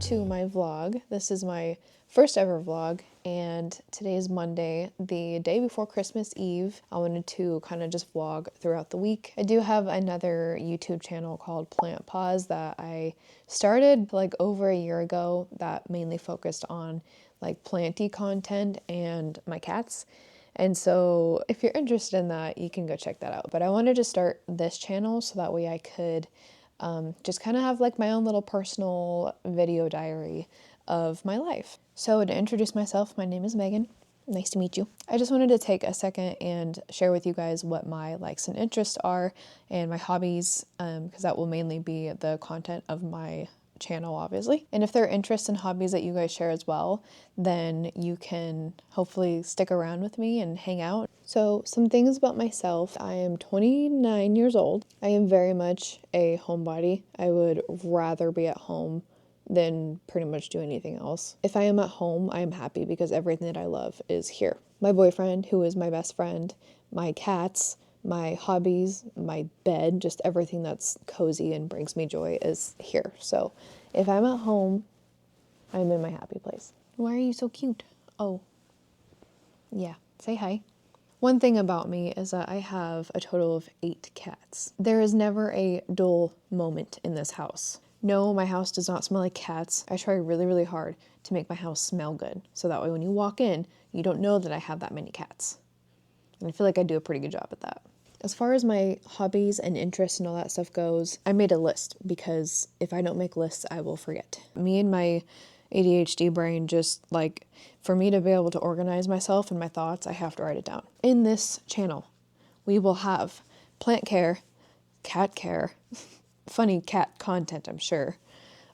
to my vlog. This is my first ever vlog, and today is Monday, the day before Christmas Eve. I wanted to kind of just vlog throughout the week. I do have another YouTube channel called Plant Pause that I started like over a year ago that mainly focused on like planty content and my cats. And so if you're interested in that, you can go check that out. But I wanted to start this channel so that way I could just kind of have like my own little personal video diary of my life. So to introduce myself, my name is Megan. Nice to meet you. I just wanted to take a second and share with you guys what my likes and interests are and my hobbies, because that will mainly be the content of my channel, obviously. And if there are interests and hobbies that you guys share as well, then you can hopefully stick around with me and hang out. So some things about myself. I am 29 years old. I am very much a homebody. I would rather be at home than pretty much do anything else. If I am at home, I am happy because everything that I love is here. My boyfriend, who is my best friend, my cats, my hobbies, my bed, just everything that's cozy and brings me joy is here. So if I'm at home, I'm in my happy place. Why are you so cute? Oh, yeah, say hi. One thing about me is that I have a total of 8 cats. There is never a dull moment in this house. No, my house does not smell like cats. I try really, really hard to make my house smell good. So that way when you walk in, you don't know that I have that many cats. And I feel like I do a pretty good job at that. As far as my hobbies and interests and all that stuff goes, I made a list because if I don't make lists, I will forget. Me and my ADHD brain, just like, for me to be able to organize myself and my thoughts, I have to write it down. In this channel, we will have plant care, cat care, funny cat content, I'm sure.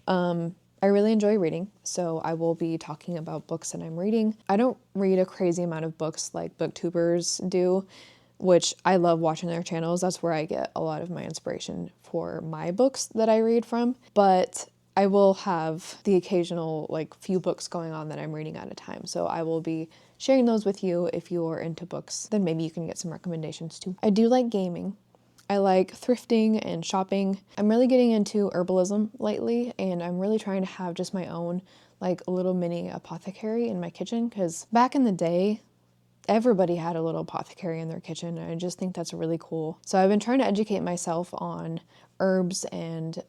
I really enjoy reading, so I will be talking about books that I'm reading. I don't read a crazy amount of books like booktubers do, which I love watching their channels. That's where I get a lot of my inspiration for my books that I read from. But I will have the occasional like few books going on that I'm reading at a time. So I will be sharing those with you. If you're into books, then maybe you can get some recommendations too. I do like gaming. I like thrifting and shopping. I'm really getting into herbalism lately, and I'm really trying to have just my own like little mini apothecary in my kitchen, because back in the day, everybody had a little apothecary in their kitchen, and I just think that's really cool. So I've been trying to educate myself on herbs and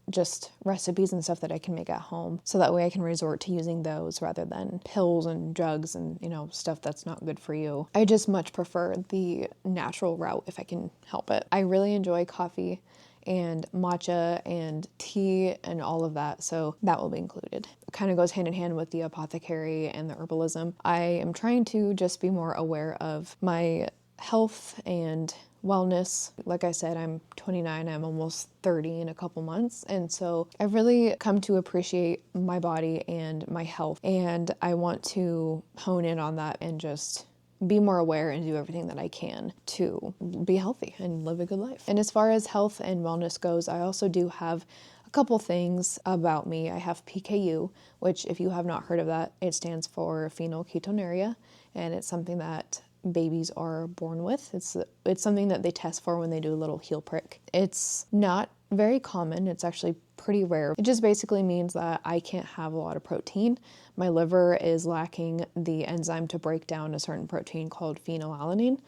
just recipes and stuff that I can make at home, so that way I can resort to using those rather than pills and drugs and, you know, stuff that's not good for you. I just much prefer the natural route if I can help it. I really enjoy coffee and matcha and tea and all of that, so that will be included. It kind of goes hand in hand with the apothecary and the herbalism. I am trying to just be more aware of my health and wellness. Like I said, I'm 29, I'm almost 30 in a couple months, and so I've really come to appreciate my body and my health, and I want to hone in on that and just be more aware and do everything that I can to be healthy and live a good life. And as far as health and wellness goes, I also do have a couple things about me. I have PKU, which if you have not heard of that, it stands for phenylketonuria, and it's something that babies are born with. It's something that they test for when they do a little heel prick. It's not very common. It's actually pretty rare. It just basically means that I can't have a lot of protein. My liver is lacking the enzyme to break down a certain protein called phenylalanine,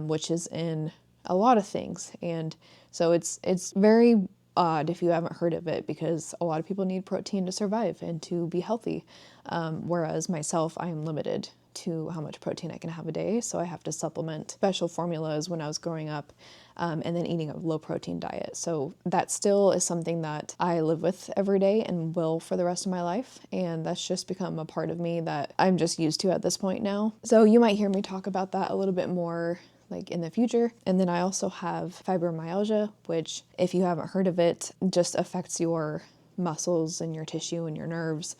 which is in a lot of things. And so it's very odd if you haven't heard of it, because a lot of people need protein to survive and to be healthy. Whereas myself, I am limited to how much protein I can have a day, so I have to supplement special formulas when I was growing up, and then eating a low protein diet. So that still is something that I live with every day and will for the rest of my life, and that's just become a part of me that I'm just used to at this point now. So you might hear me talk about that a little bit more like in the future. And then I also have fibromyalgia, which if you haven't heard of it, just affects your muscles and your tissue and your nerves.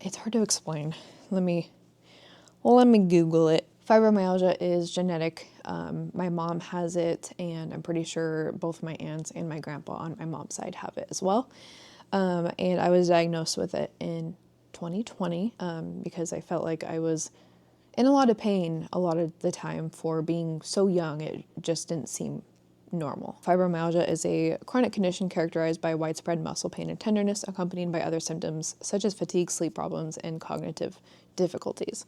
It's hard to explain. Let me Google it. Fibromyalgia is genetic. My mom has it, and I'm pretty sure both my aunts and my grandpa on my mom's side have it as well. And I was diagnosed with it in 2020 because I felt like I was in a lot of pain a lot of the time for being so young. It just didn't seem normal. Fibromyalgia is a chronic condition characterized by widespread muscle pain and tenderness, accompanied by other symptoms such as fatigue, sleep problems, and cognitive difficulties.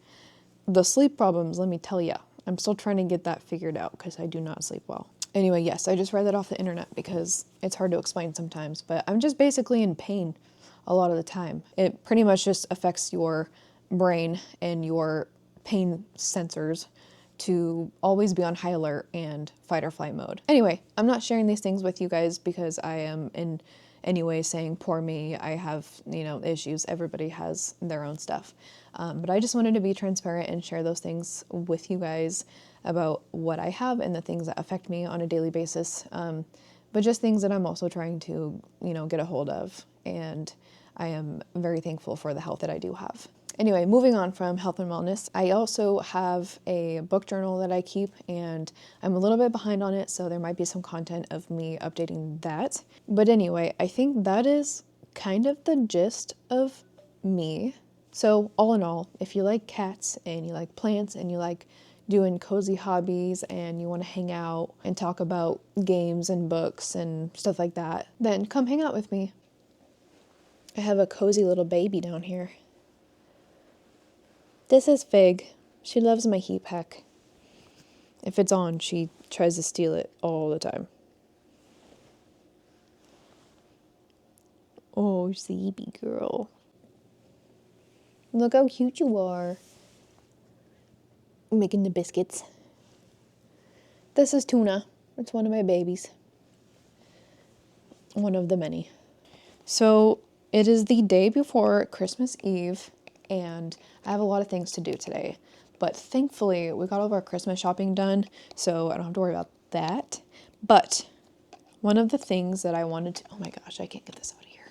The sleep problems, let me tell ya, I'm still trying to get that figured out because I do not sleep well. Anyway, yes, I just read that off the internet because it's hard to explain sometimes, but I'm just basically in pain a lot of the time. It pretty much just affects your brain and your pain sensors to always be on high alert and fight or flight mode. Anyway, I'm not sharing these things with you guys because I am in any way saying poor me, I have, issues. Everybody has their own stuff. But I just wanted to be transparent and share those things with you guys about what I have and the things that affect me on a daily basis. But just things that I'm also trying to, get a hold of. And I am very thankful for the health that I do have. Anyway, moving on from health and wellness, I also have a book journal that I keep, and I'm a little bit behind on it, so there might be some content of me updating that. But anyway, I think that is kind of the gist of me. So all in all, if you like cats and you like plants and you like doing cozy hobbies and you want to hang out and talk about games and books and stuff like that, then come hang out with me. I have a cozy little baby down here. This is Fig. She loves my heat pack. If it's on, she tries to steal it all the time. Oh, sleepy girl. Look how cute you are. Making the biscuits. This is Tuna. It's one of my babies. One of the many. So, it is the day before Christmas Eve, and I have a lot of things to do today. But thankfully, we got all of our Christmas shopping done, so I don't have to worry about that. But one of the things that I wanted to... Oh my gosh, I can't get this out of here.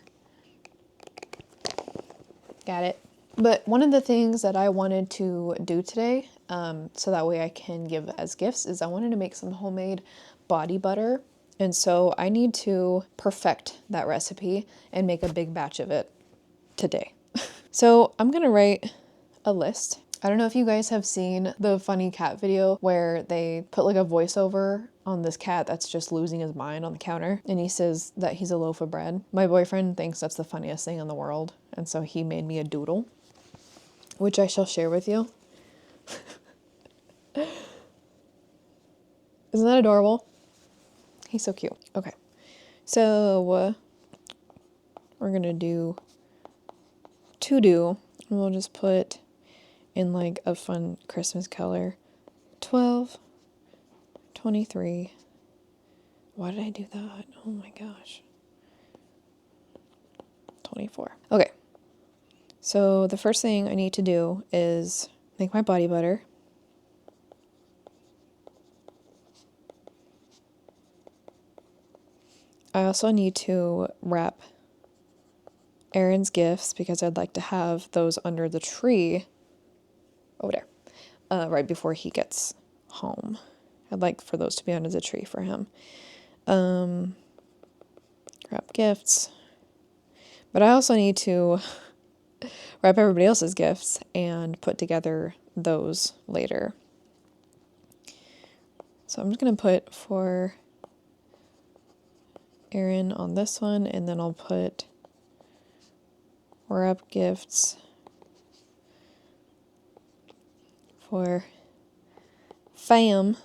Got it. But one of the things that I wanted to do today, so that way I can give as gifts, is I wanted to make some homemade body butter. And so I need to perfect that recipe and make a big batch of it today. So I'm gonna write a list. I don't know if you guys have seen the funny cat video where they put like a voiceover on this cat that's just losing his mind on the counter, and he says that he's a loaf of bread. My boyfriend thinks that's the funniest thing in the world, and so he made me a doodle, which I shall share with you. Isn't that adorable? He's so cute. Okay, so we're gonna do and we'll just put in like a fun Christmas color. 12, 23. Why did I do that? Oh my gosh. 24. Okay. So the first thing I need to do is make my body butter. I also need to wrap Aaron's gifts because I'd like to have those under the tree over there, right before he gets home. I'd like for those to be under the tree for him. Wrap gifts. But I also need to wrap everybody else's gifts and put together those later. So I'm just going to put for Aaron on this one, and then I'll put wrap gifts for fam.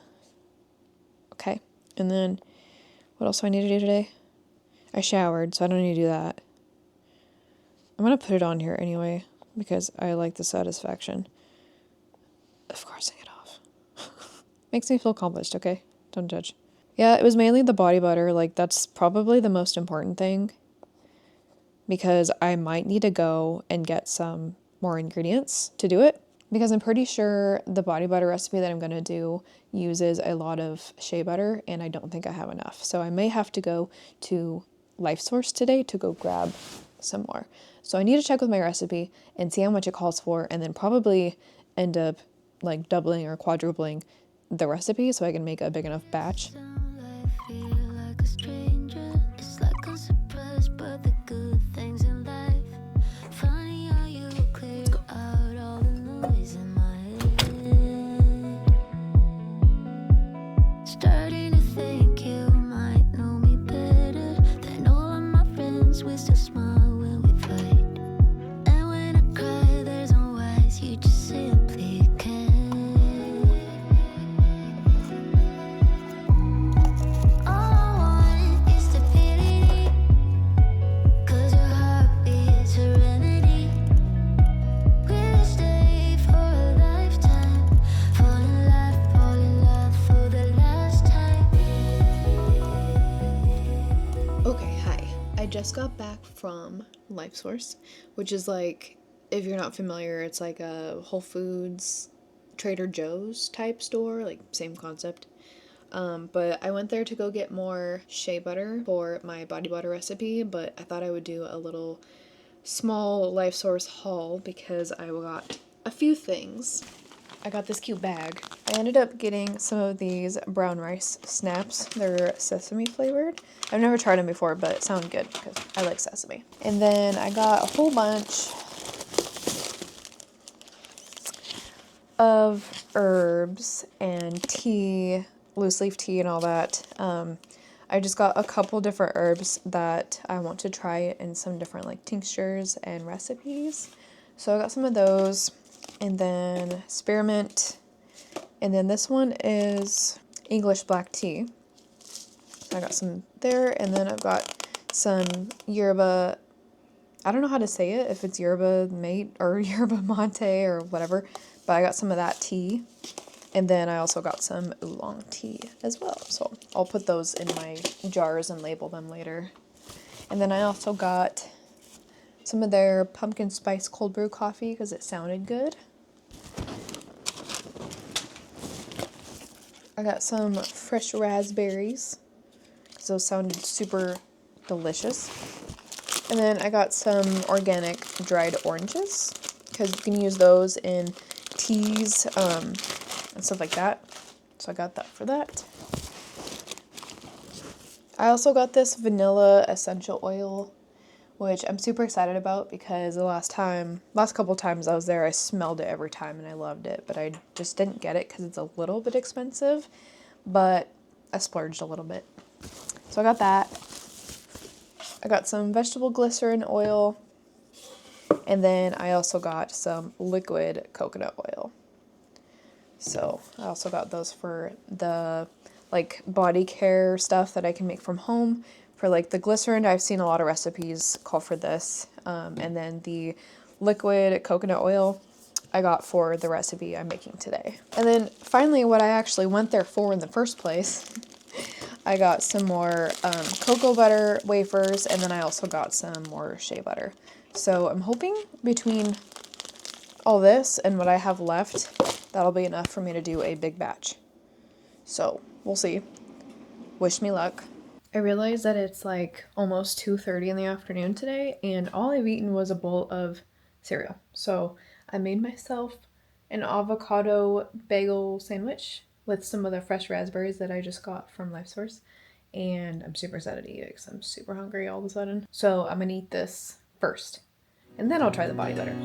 Okay, and then what else do I need to do today? I showered, so I don't need to do that. I'm going to put it on here anyway because I like the satisfaction of crossing it off. Makes me feel accomplished, okay? Don't judge. Yeah, it was mainly the body butter. Like, that's probably the most important thing because I might need to go and get some more ingredients to do it, because I'm pretty sure the body butter recipe that I'm going to do uses a lot of shea butter, and I don't think I have enough. So I may have to go to Lifesource today to go grab some more. So I need to check with my recipe and see how much it calls for, and then probably end up like doubling or quadrupling the recipe so I can make a big enough batch. Starting to think you just got back from Lifesource, which is like, if you're not familiar, it's like a Whole Foods, Trader Joe's type store, like same concept. But I went there to go get more shea butter for my body butter recipe, but I thought I would do a little small Lifesource haul because I got a few things. I got this cute bag. I ended up getting some of these brown rice snaps. They're sesame flavored. I've never tried them before, but it sounded good because I like sesame. And then I got a whole bunch of herbs and tea, loose leaf tea and all that. I just got a couple different herbs that I want to try in some different like tinctures and recipes. So I got some of those, and then spearmint, and then this one is English black tea. So I got some there, and then I've got some yerba. I don't know how to say it, if it's yerba mate or yerba mate or whatever, but I got some of that tea. And then I also got some oolong tea as well. So I'll put those in my jars and label them later. And then I also got some of their pumpkin spice cold brew coffee because it sounded good. I got some fresh raspberries because those sounded super delicious. And then I got some organic dried oranges because you can use those in teas and stuff like that. So I got that for that. I also got this vanilla essential oil, which I'm super excited about because the last couple times I was there, I smelled it every time and I loved it, but I just didn't get it because it's a little bit expensive, but I splurged a little bit. So I got that. I got some vegetable glycerin oil, and then I also got some liquid coconut oil. So I also got those for the like body care stuff that I can make from home. For like the glycerin, I've seen a lot of recipes call for this. And then the liquid coconut oil I got for the recipe I'm making today. And then finally, what I actually went there for in the first place, I got some more cocoa butter wafers, and then I also got some more shea butter. So I'm hoping between all this and what I have left, that'll be enough for me to do a big batch. So we'll see. Wish me luck. I realized that it's like almost 2:30 in the afternoon today, and all I've eaten was a bowl of cereal. So I made myself an avocado bagel sandwich with some of the fresh raspberries that I just got from Lifesource, and I'm super excited to eat it because I'm super hungry all of a sudden. So I'm gonna eat this first, and then I'll try the body butter.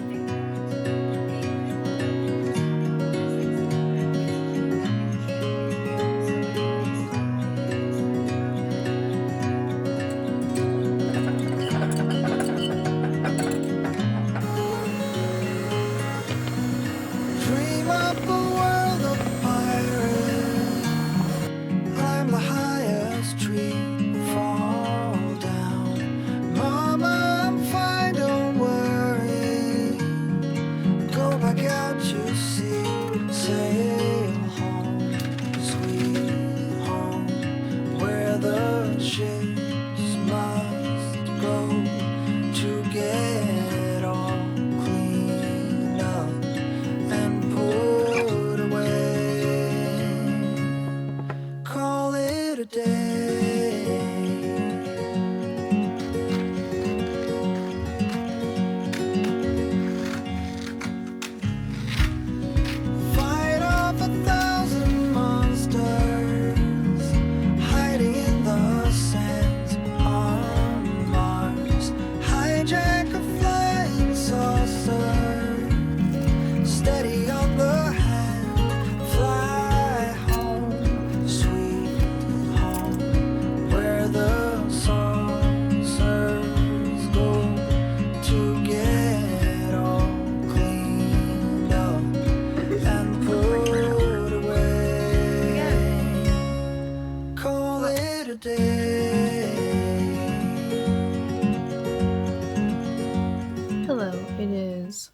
Hello, it is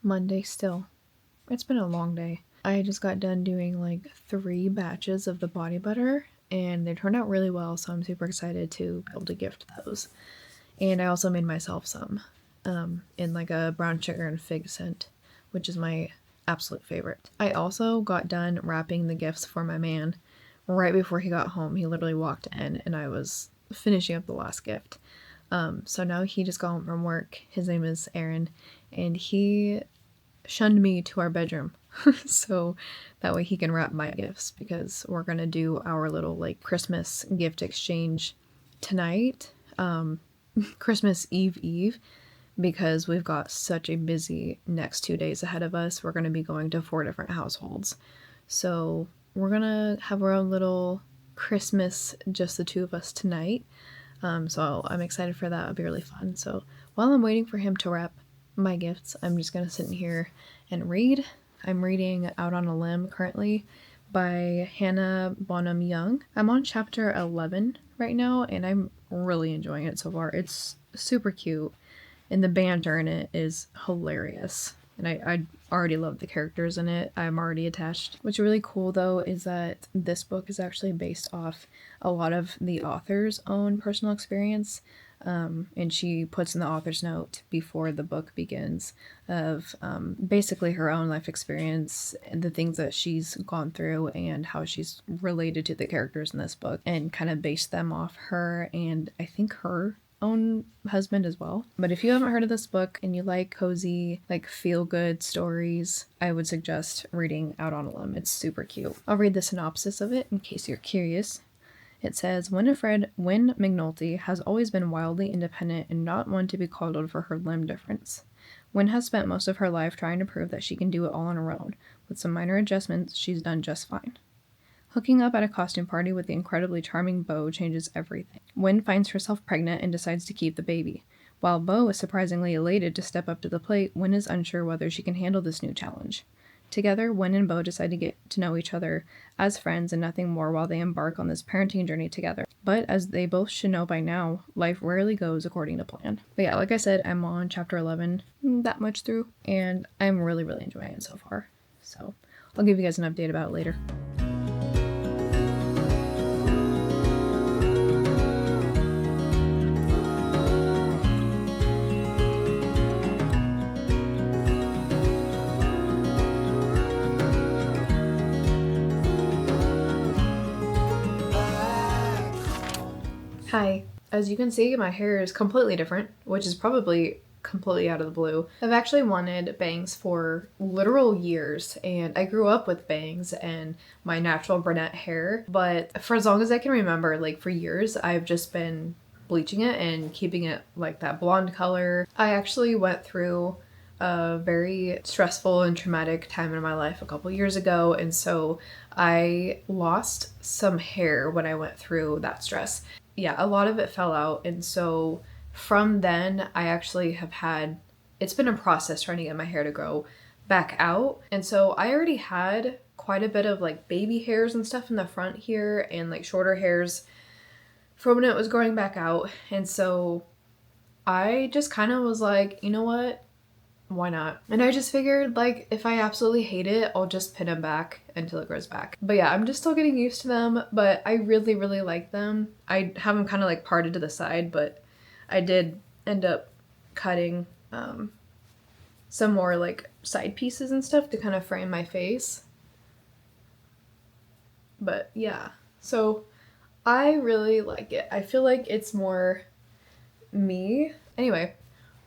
Monday still. It's been a long day. I just got done doing like 3 batches of the body butter, and they turned out really well, so I'm super excited to be able to gift those. And I also made myself some in like a brown sugar and fig scent, which is my absolute favorite. I also got done wrapping the gifts for my man right before he got home. He literally walked in and I was finishing up the last gift. So now he just got home from work. His name is Aaron, and he shunned me to our bedroom so that way he can wrap my gifts, because we're gonna do our little like Christmas gift exchange tonight, Christmas Eve, because we've got such a busy next 2 days ahead of us. We're gonna be going to 4 different households, so we're gonna have our own little Christmas, just the two of us tonight. So I'm excited for that. It'll be really fun. So while I'm waiting for him to wrap my gifts, I'm just gonna sit in here and read. I'm reading Out on a Limb currently by Hannah Bonham Young. I'm on chapter 11 right now, and I'm really enjoying it so far. It's super cute, and the banter in it is hilarious. And I already love the characters in it. I'm already attached. What's really cool though is that this book is actually based off a lot of the author's own personal experience. And she puts in the author's note before the book begins of basically her own life experience and the things that she's gone through and how she's related to the characters in this book, and kind of based them off her and I think her own husband as well. But if you haven't heard of this book and you like cozy, like feel-good stories, I would suggest reading Out on a Limb. It's super cute. I'll read the synopsis of it in case you're curious. It says, Winifred Wynne McNulty has always been wildly independent and not one to be coddled for her limb difference. Wynne has spent most of her life trying to prove that she can do it all on her own. With some minor adjustments, she's done just fine. Hooking up at a costume party with the incredibly charming Beau changes everything. Wynne finds herself pregnant and decides to keep the baby. While Beau is surprisingly elated to step up to the plate, Wynne is unsure whether she can handle this new challenge. Together, Wynne and Beau decide to get to know each other as friends and nothing more while they embark on this parenting journey together. But as they both should know by now, life rarely goes according to plan. But yeah, like I said, I'm on chapter 11, that much through, and I'm really, really enjoying it so far. So I'll give you guys an update about it later. Hi. As you can see, my hair is completely different, which is probably completely out of the blue. I've actually wanted bangs for literal years, and I grew up with bangs and my natural brunette hair, but for as long as I can remember, like for years, I've just been bleaching it and keeping it like that blonde color. I actually went through a very stressful and traumatic time in my life a couple years ago, and so I lost some hair when I went through that stress. Yeah, a lot of it fell out, and so from then I actually have had, it's been a process trying to get my hair to grow back out, and so I already had quite a bit of like baby hairs and stuff in the front here and like shorter hairs from when it was growing back out, and so I just kind of was like, you know what, why not? And I just figured, like, if I absolutely hate it, I'll just pin them back until it grows back. But yeah, I'm just still getting used to them, but I really, really like them. I have them kind of like parted to the side, but I did end up cutting some more like side pieces and stuff to kind of frame my face. But yeah, so I really like it. I feel like it's more me. Anyway,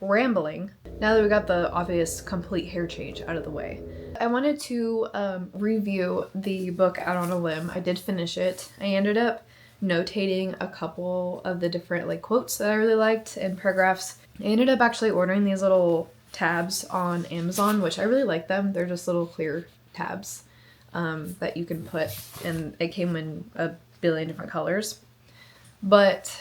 rambling. Now that we got the obvious complete hair change out of the way, I wanted to review the book Out on a Limb. I did finish it. I ended up notating a couple of the different like quotes that I really liked and paragraphs. I ended up actually ordering these little tabs on Amazon, which I really like them. They're just little clear tabs that you can put, and it came in a billion different colors. But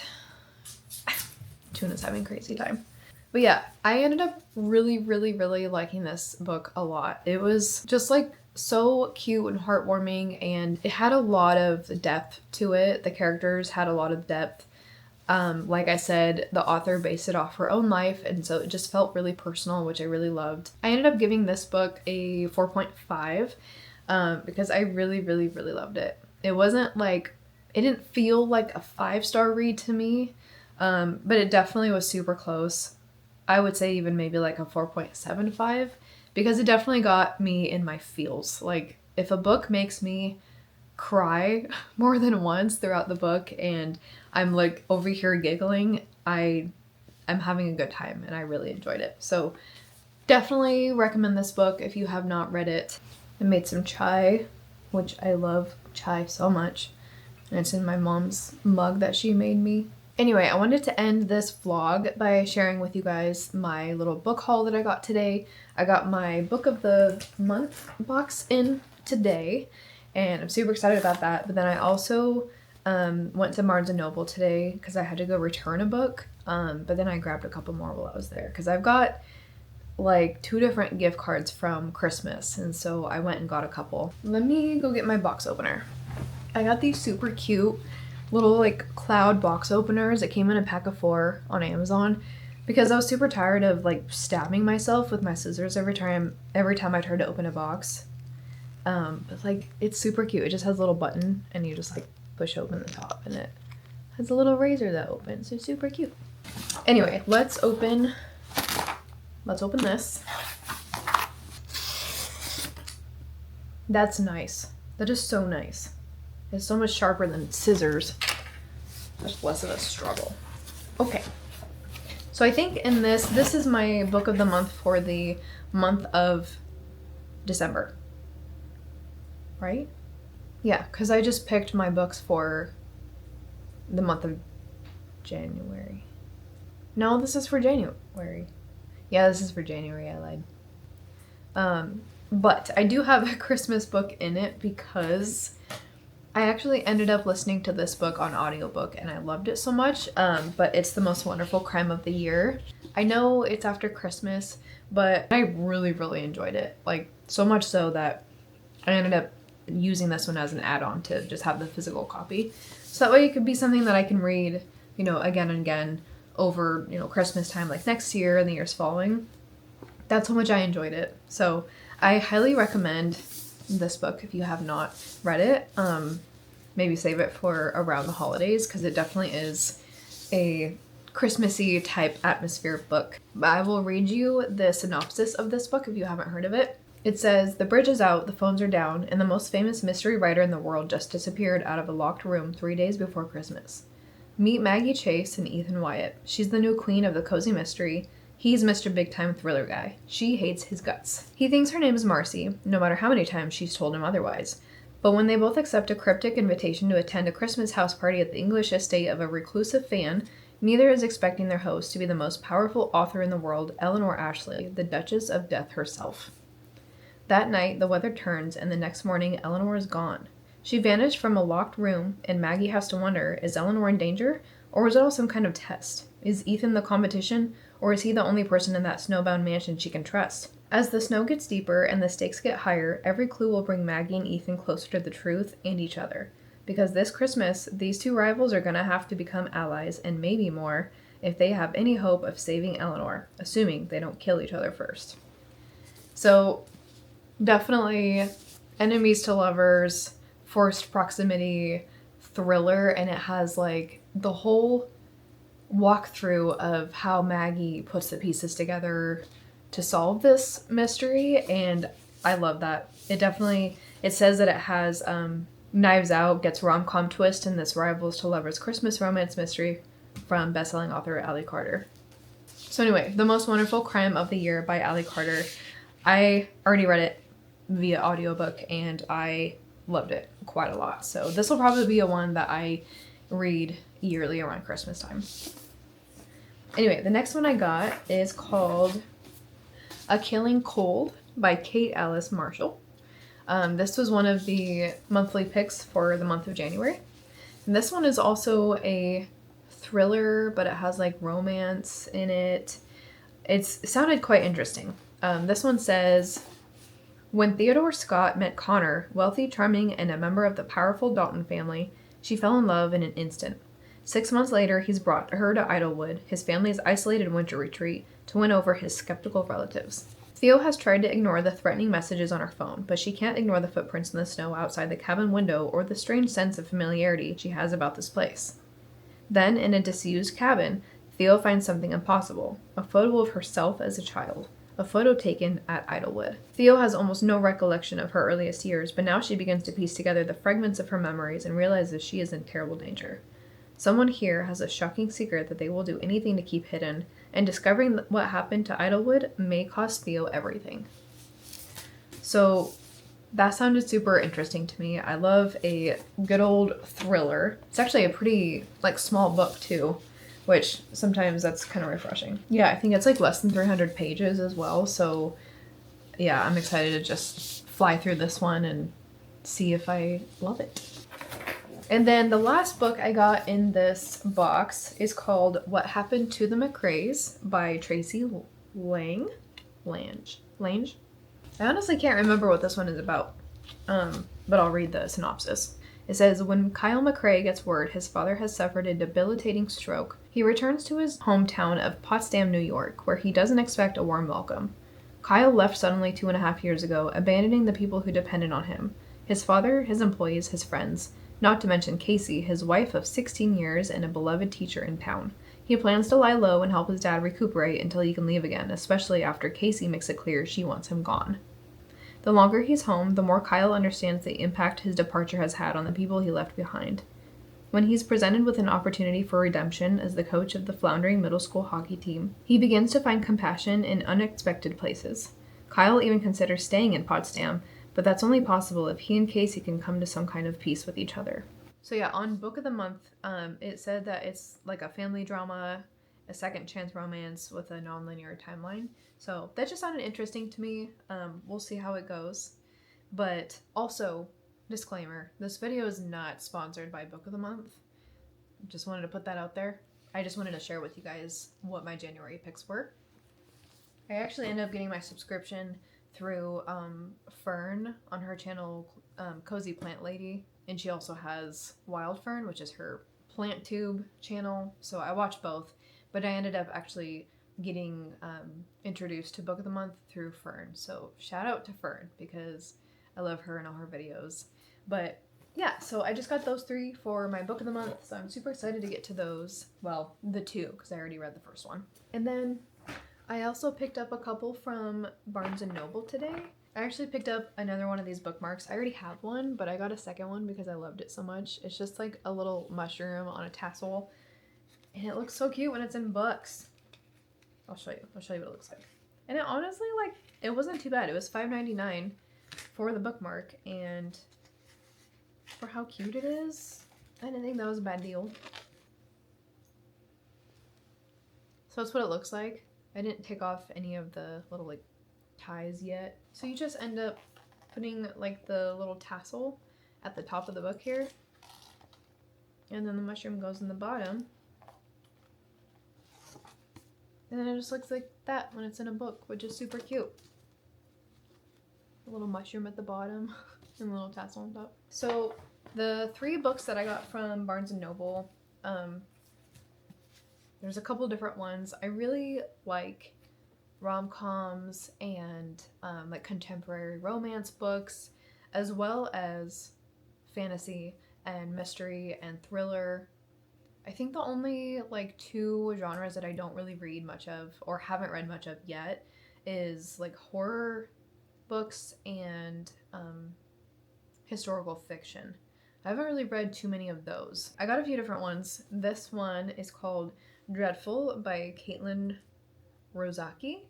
Tuna's having a crazy time. But yeah, I ended up really, really, really liking this book a lot. It was just like so cute and heartwarming, and it had a lot of depth to it. The characters had a lot of depth. Like I said, the author based it off her own life, and so it just felt really personal, which I really loved. I ended up giving this book a 4.5 because I really, really, really loved it. It wasn't like, it didn't feel like a 5-star read to me. But it definitely was super close. I would say even maybe like a 4.75 because it definitely got me in my feels. Like if a book makes me cry more than once throughout the book and I'm like over here giggling, I'm having a good time and I really enjoyed it. So definitely recommend this book if you have not read it. I made some chai, which I love chai so much. And it's in my mom's mug that she made me. Anyway, I wanted to end this vlog by sharing with you guys my little book haul that I got today. I got my book of the month box in today, and I'm super excited about that. But then I also went to Barnes & Noble today because I had to go return a book. But then I grabbed a couple more while I was there because I've got like 2 different gift cards from Christmas, and so I went and got a couple. Let me go get my box opener. I got these super cute little like cloud box openers. It came in a pack of 4 on Amazon because I was super tired of like stabbing myself with my scissors every time I tried to open a box. But like it's super cute. It just has a little button and you just like push open the top and it has a little razor that opens. It's super cute. Anyway, let's open this. That's nice. That is so nice. It's so much sharper than scissors. There's less of a struggle. Okay. So I think in this is my book of the month for the month of December. Right? Yeah, because I just picked my books for the month of January. No, this is for January. Yeah, this is for January. I lied. But I do have a Christmas book in it because I actually ended up listening to this book on audiobook and I loved it so much. But it's The Most Wonderful Crime of the Year. I know it's after Christmas, but I really, really enjoyed it. Like so much so that I ended up using this one as an add-on to just have the physical copy. So that way it could be something that I can read, you know, again and again over, you know, Christmas time, like next year and the years following. That's how much I enjoyed it. So I highly recommend this book if you have not read it. Maybe save it for around the holidays because it definitely is a Christmassy type atmosphere book. I will read you the synopsis of this book if you haven't heard of it. It says, "The bridge is out, the phones are down, and the most famous mystery writer in the world just disappeared out of a locked room 3 days before Christmas. Meet Maggie Chase and Ethan Wyatt. She's the new queen of the cozy mystery. He's Mr. Big Time Thriller Guy. She hates his guts. He thinks her name is Marcy, no matter how many times she's told him otherwise. But when they both accept a cryptic invitation to attend a Christmas house party at the English estate of a reclusive fan, neither is expecting their host to be the most powerful author in the world, Eleanor Ashley, the Duchess of Death herself. That night, the weather turns, and the next morning, Eleanor is gone. She vanished from a locked room, and Maggie has to wonder, is Eleanor in danger? Or is it all some kind of test? Is Ethan the competition? Or is he the only person in that snowbound mansion she can trust? As the snow gets deeper and the stakes get higher, every clue will bring Maggie and Ethan closer to the truth and each other. Because this Christmas, these two rivals are going to have to become allies, and maybe more, if they have any hope of saving Eleanor, assuming they don't kill each other first." So, definitely enemies to lovers, forced proximity, thriller, and it has like the whole walkthrough of how Maggie puts the pieces together to solve this mystery, and I love that. It says that it has Knives Out gets rom-com twist in this rivals to lovers Christmas romance mystery from bestselling author Allie Carter. So anyway, The Most Wonderful Crime of the Year by Allie Carter. I already read it via audiobook and I loved it quite a lot. So this will probably be a one that I read yearly around Christmas time. Anyway, the next one I got is called A Killing Cold by Kate Alice Marshall. This was one of the monthly picks for the month of January. And this one is also a thriller, but it has like romance in it. It sounded quite interesting. This one says, "When Theodore Scott met Connor, wealthy, charming, and a member of the powerful Dalton family, she fell in love in an instant. 6 months later, he's brought her to Idlewood, his family's isolated winter retreat, to win over his skeptical relatives. Theo has tried to ignore the threatening messages on her phone, but she can't ignore the footprints in the snow outside the cabin window or the strange sense of familiarity she has about this place. Then, in a disused cabin, Theo finds something impossible, a photo of herself as a child. A photo taken at Idlewood. Theo has almost no recollection of her earliest years, but now she begins to piece together the fragments of her memories and realizes she is in terrible danger. Someone here has a shocking secret that they will do anything to keep hidden, and discovering what happened to Idlewood may cost Theo everything. So that sounded super interesting to me. I love a good old thriller. It's actually a pretty small book too, which sometimes that's kind of refreshing. Yeah, I think it's less than 300 pages as well. So yeah, I'm excited to just fly through this one and see if I love it. And then the last book I got in this box is called What Happened to the McRaes by Tracy Lange. I honestly can't remember what this one is about, but I'll read the synopsis. It says, when Kyle McRae gets word his father has suffered a debilitating stroke, he returns to his hometown of Potsdam, New York, where he doesn't expect a warm welcome. Kyle left suddenly 2.5 years ago, abandoning the people who depended on him. His father, his employees, his friends, not to mention Casey, his wife of 16 years and a beloved teacher in town. He plans to lie low and help his dad recuperate until he can leave again, especially after Casey makes it clear she wants him gone. The longer he's home, the more Kyle understands the impact his departure has had on the people he left behind. When he's presented with an opportunity for redemption as the coach of the floundering middle school hockey team, he begins to find compassion in unexpected places. Kyle even considers staying in Potsdam, but that's only possible if he and Casey can come to some kind of peace with each other. So yeah, on Book of the Month, it said that it's like a family drama, a second chance romance with a non-linear timeline. So that just sounded interesting to me. We'll see how it goes. But also, disclaimer, this video is not sponsored by Book of the Month. Just wanted to put that out there. I just wanted to share with you guys what my January picks were. I actually ended up getting my subscription through Fern on her channel, Cozy Plant Lady. And she also has Wild Fern, which is her plant tube channel. So I watched both. But I ended up actually getting introduced to Book of the Month through Fern. So shout out to Fern because I love her and all her videos. But yeah, so I just got those 3 for my Book of the Month. So I'm super excited to get to those. Well, the 2, because I already read the first one. And then I also picked up a couple from Barnes & Noble today. I actually picked up another one of these bookmarks. I already have one, but I got a second one because I loved it so much. It's just like a little mushroom on a tassel. And it looks so cute when it's in books. I'll show you what it looks like. And it honestly, it wasn't too bad. It was $5.99 for the bookmark. And for how cute it is, I didn't think that was a bad deal. So that's what it looks like. I didn't take off any of the little ties yet. So you just end up putting the little tassel at the top of the book here. And then the mushroom goes in the bottom. And then it just looks like that when it's in a book, which is super cute. A little mushroom at the bottom and a little tassel on top. So the 3 books that I got from Barnes & Noble, there's a couple different ones. I really like rom-coms and contemporary romance books, as well as fantasy and mystery and thriller. I think the only 2 genres that I don't really read much of or haven't read much of yet is horror books and historical fiction. I haven't really read too many of those. I got a few different ones. This one is called Dreadful by Caitlin Rozakis.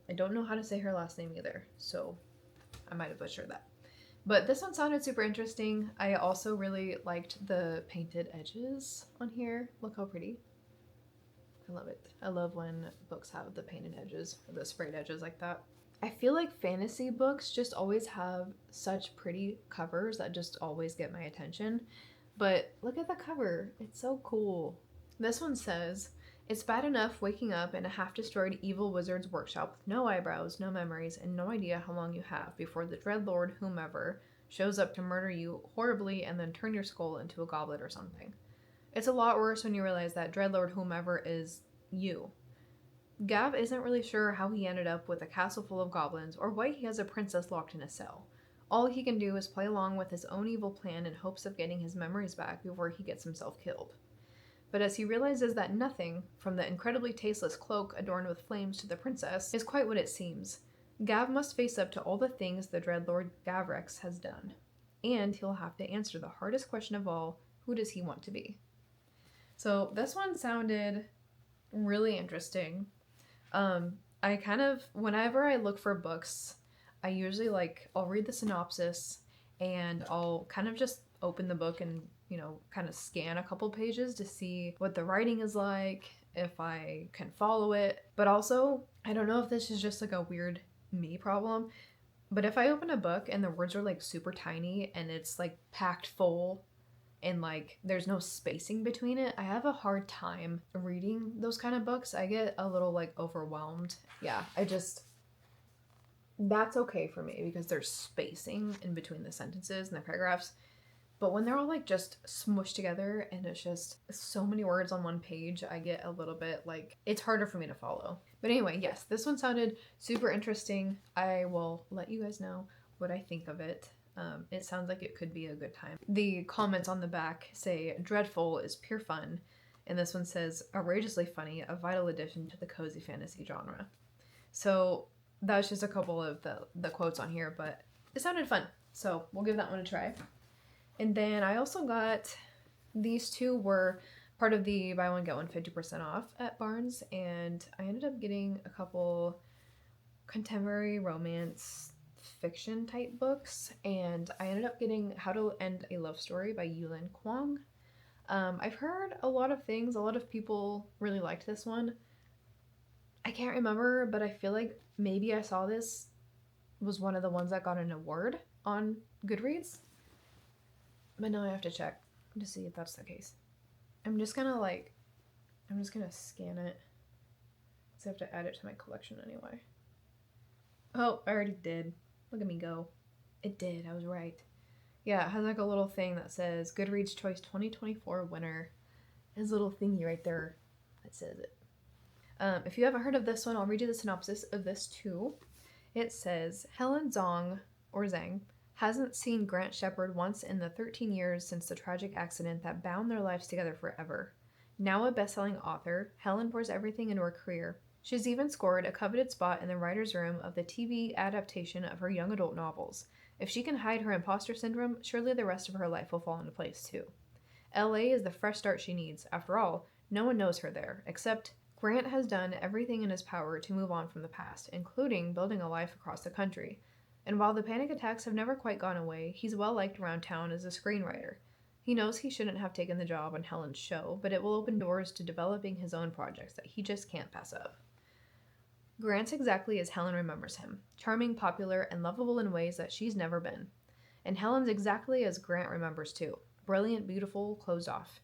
I don't know how to say her last name either, so I might have butchered that. But this one sounded super interesting. I also really liked the painted edges on here. Look how pretty. I love it. I love when books have the painted edges, or the sprayed edges like that. I feel like fantasy books just always have such pretty covers that just always get my attention. But look at the cover. It's so cool. This one says, it's bad enough waking up in a half-destroyed evil wizard's workshop with no eyebrows, no memories, and no idea how long you have before the dreadlord whomever shows up to murder you horribly and then turn your skull into a goblet or something. It's a lot worse when you realize that dreadlord whomever is you. Gav isn't really sure how he ended up with a castle full of goblins or why he has a princess locked in a cell. All he can do is play along with his own evil plan in hopes of getting his memories back before he gets himself killed. But as he realizes that nothing, from the incredibly tasteless cloak adorned with flames to the princess, is quite what it seems, Gav must face up to all the things the Dreadlord Gavrex has done. And he'll have to answer the hardest question of all, who does he want to be? So this one sounded really interesting. I kind of, whenever I look for books, I usually I'll read the synopsis and I'll kind of just open the book and, kind of scan a couple pages to see what the writing is like, if I can follow it. But also, I don't know if this is just a weird me problem, but if I open a book and the words are super tiny and it's packed full and there's no spacing between it, I have a hard time reading those kind of books. I get a little overwhelmed. Yeah, that's okay for me because there's spacing in between the sentences and the paragraphs. But when they're all just smushed together and it's just so many words on one page, I get a little bit it's harder for me to follow. But anyway, yes, this one sounded super interesting. I will let you guys know what I think of it. It sounds like it could be a good time. The comments on the back say, "Dreadful is pure fun." And this one says, "Outrageously funny, a vital addition to the cozy fantasy genre." So that's just a couple of the quotes on here, but it sounded fun. So we'll give that one a try. And then I also got, these two were part of the buy one get one 50% off at Barnes, and I ended up getting a couple contemporary romance fiction type books, and I ended up getting How to End a Love Story by Yulin Kwong. I've heard a lot of things. A lot of people really liked this one. I can't remember, but I feel like maybe I saw this was one of the ones that got an award on Goodreads. But now I have to check to see if that's the case. I'm just gonna scan it. So I have to add it to my collection anyway. Oh, I already did. Look at me go. It did, I was right. Yeah, it has a little thing that says Goodreads Choice 2024 winner. There's a little thingy right there that says it. If you haven't heard of this one, I'll read you the synopsis of this too. It says, Helen Zong, or Zhang, hasn't seen Grant Shepard once in the 13 years since the tragic accident that bound their lives together forever. Now a best-selling author, Helen pours everything into her career. She's even scored a coveted spot in the writer's room of the TV adaptation of her young adult novels. If she can hide her imposter syndrome, surely the rest of her life will fall into place too. LA is the fresh start she needs. After all, no one knows her there, except Grant has done everything in his power to move on from the past, including building a life across the country. And while the panic attacks have never quite gone away, he's well liked around town as a screenwriter. He knows he shouldn't have taken the job on Helen's show, but it will open doors to developing his own projects that he just can't pass up. Grant's exactly as Helen remembers him, charming, popular, and lovable in ways that she's never been. And Helen's exactly as Grant remembers too, brilliant, beautiful, closed off.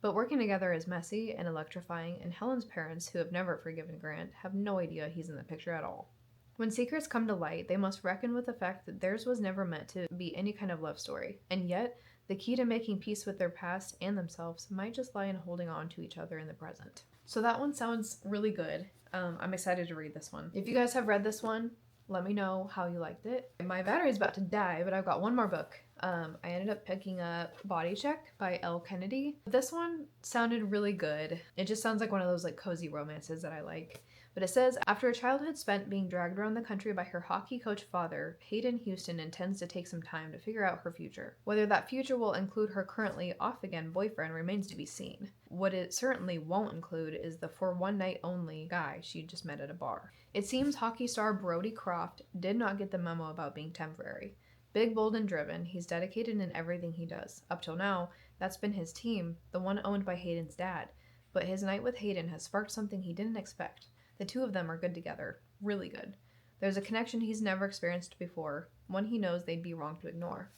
But working together is messy and electrifying, and Helen's parents, who have never forgiven Grant, have no idea he's in the picture at all. When secrets come to light, they must reckon with the fact that theirs was never meant to be any kind of love story, and yet, the key to making peace with their past and themselves might just lie in holding on to each other in the present. So that one sounds really good. I'm excited to read this one. If you guys have read this one, let me know how you liked it. My battery's about to die, but I've got one more book. I ended up picking up Body Check by Elle Kennedy. This one sounded really good. It just sounds like one of those cozy romances that I like. But it says, after a childhood spent being dragged around the country by her hockey coach father, Hayden Houston intends to take some time to figure out her future. Whether that future will include her currently off-again boyfriend remains to be seen. What it certainly won't include is the for one night only guy she just met at a bar. It seems hockey star Brody Croft did not get the memo about being temporary. Big, bold, and driven, he's dedicated in everything he does. Up till now, that's been his team, the one owned by Hayden's dad. But his night with Hayden has sparked something he didn't expect. The two of them are good together. Really good. There's a connection he's never experienced before, one he knows they'd be wrong to ignore.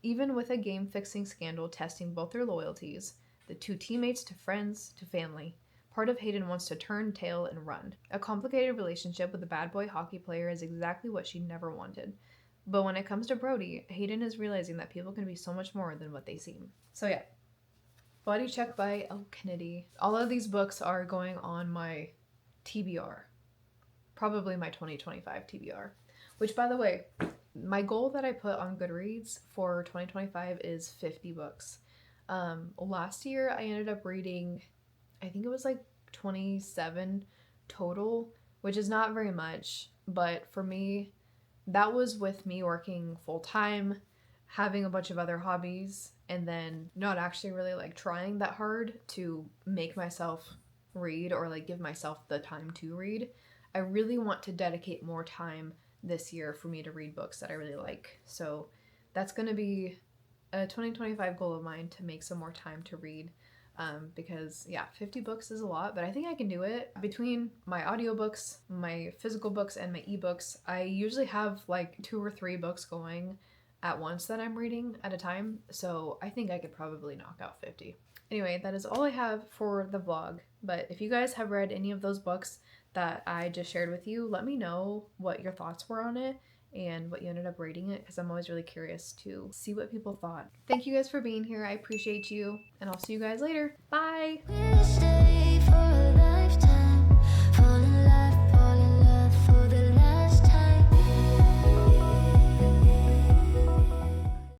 Even with a game-fixing scandal testing both their loyalties, the two teammates to friends to family, part of Hayden wants to turn tail and run. A complicated relationship with a bad boy hockey player is exactly what she never wanted. But when it comes to Brody, Hayden is realizing that people can be so much more than what they seem. So yeah, Body Check by Elle Kennedy. All of these books are going on my TBR. Probably my 2025 TBR. Which, by the way, My goal that I put on Goodreads for 2025 is 50 books. Last year I ended up reading, I think it was like 27 total, which is not very much, but for me, that was with me working full time, having a bunch of other hobbies, and then not actually really like trying that hard to make myself read or like give myself the time to read. I really want to dedicate more time this year for me to read books that I really like. So that's going to be a 2025 goal of mine, to make some more time to read. Because yeah, 50 books is a lot, but I think I can do it. Between my audiobooks, my physical books, and my ebooks, I usually have like 2 or 3 books going at once that I'm reading at a time, so I think I could probably knock out 50. Anyway, that is all I have for the vlog, but if you guys have read any of those books that I just shared with you, let me know what your thoughts were on it and what you ended up rating it, because I'm always really curious to see what people thought. Thank you guys for being here. I appreciate you, and I'll see you guys later. Bye!